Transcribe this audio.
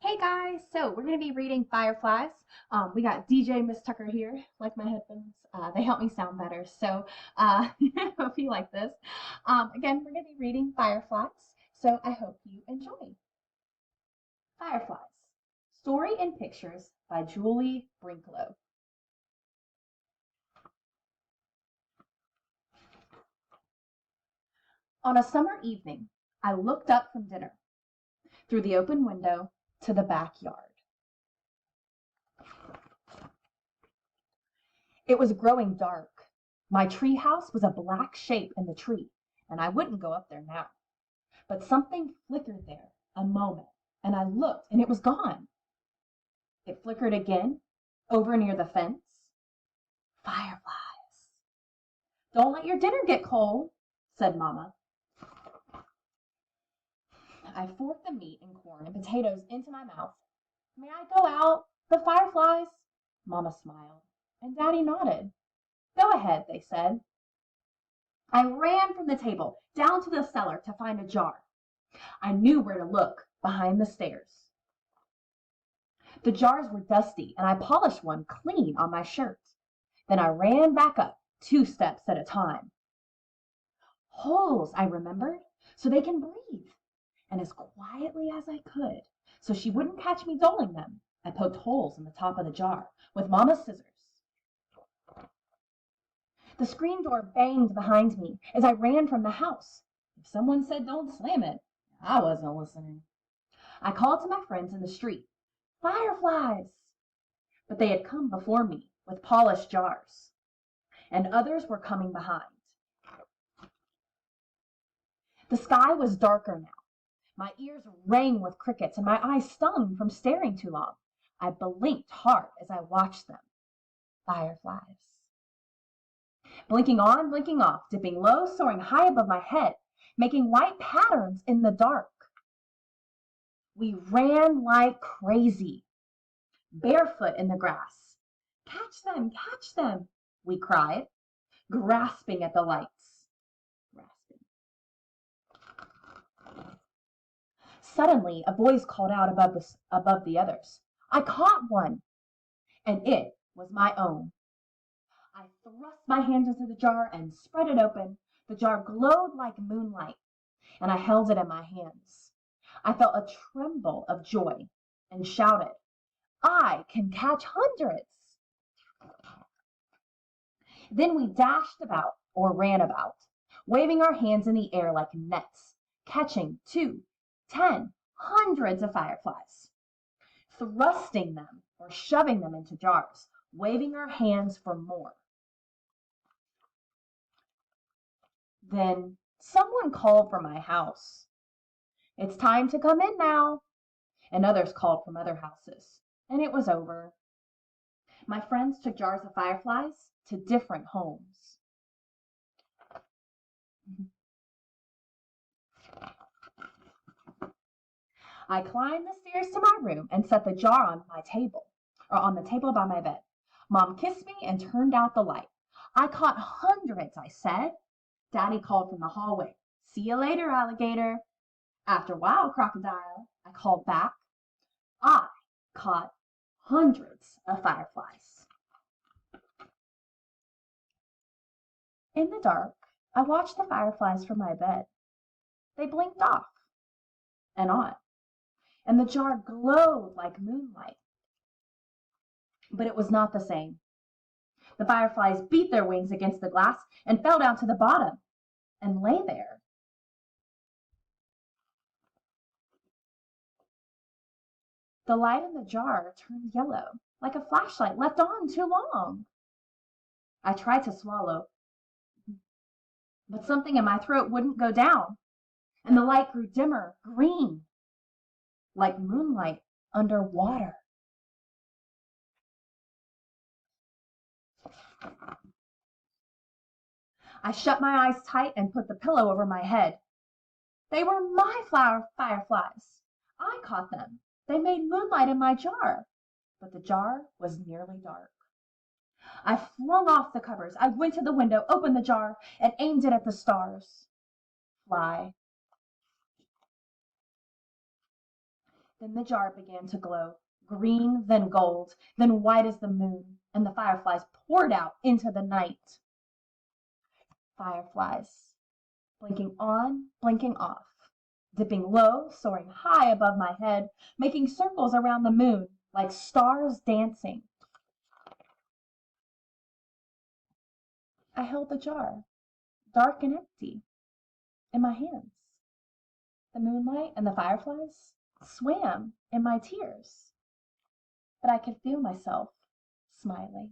Hey guys, so we're going to be reading Fireflies. We got DJ Miss Tucker here, like my headphones. They help me sound better, so hope you like this. Again, we're going to be reading Fireflies, so I hope you enjoy. Fireflies, Story and Pictures by Julie Brinckloe. On a summer evening, I looked up from dinner, through the open window to the backyard. It was growing dark. My treehouse was a black shape in the tree, and I wouldn't go up there now. But something flickered there a moment, and I looked, and it was gone. It flickered again, over near the fence. Fireflies. Don't let your dinner get cold, said Mama. I forked the meat and corn and potatoes into my mouth. May I go out? The fireflies? Mama smiled, and Daddy nodded. Go ahead, they said. I ran from the table down to the cellar to find a jar. I knew where to look, behind the stairs. The jars were dusty, and I polished one clean on my shirt. Then I ran back up, 2 steps at a time. Holes, I remembered, so they can breathe. And as quietly as I could, so she wouldn't catch me doling them, I poked holes in the top of the jar with Mama's scissors. The screen door banged behind me as I ran from the house. If someone said don't slam it, I wasn't listening. I called to my friends in the street, Fireflies! But they had come before me with polished jars, and others were coming behind. The sky was darker now. My ears rang with crickets and my eyes stung from staring too long. I blinked hard as I watched them. Fireflies. Blinking on, blinking off, dipping low, soaring high above my head, making white patterns in the dark. We ran like crazy, barefoot in the grass. Catch them, we cried, grasping at the lights. Suddenly, a voice called out above the others. I caught one, and it was my own. I thrust my hands into the jar and spread it open. The jar glowed like moonlight, and I held it in my hands. I felt a tremble of joy and shouted, I can catch hundreds. Then we dashed about, or ran about, waving our hands in the air like nets, catching 2, 10, hundreds of fireflies, thrusting them or shoving them into jars, waving our hands for more. Then someone called from my house. It's time to come in now. And others called from other houses, and it was over. My friends took jars of fireflies to different homes. I climbed the stairs to my room and set the jar on the table by my bed. Mom kissed me and turned out the light. I caught hundreds, I said. Daddy called from the hallway. See you later, alligator. After a while, crocodile, I called back. I caught hundreds of fireflies. In the dark, I watched the fireflies from my bed. They blinked off and on, and the jar glowed like moonlight. But it was not the same. The fireflies beat their wings against the glass and fell down to the bottom and lay there. The light in the jar turned yellow, like a flashlight left on too long. I tried to swallow, but something in my throat wouldn't go down, and the light grew dimmer, green, like moonlight under water. I shut my eyes tight and put the pillow over my head. They were my fireflies. I caught them. They made moonlight in my jar, but the jar was nearly dark. I flung off the covers. I went to the window, opened the jar, and aimed it at the stars. Fly. Then the jar began to glow, green, then gold, then white as the moon, and the fireflies poured out into the night. Fireflies, blinking on, blinking off, dipping low, soaring high above my head, making circles around the moon, like stars dancing. I held the jar, dark and empty, in my hands. The moonlight and the fireflies swam in my tears, but I could feel myself smiling.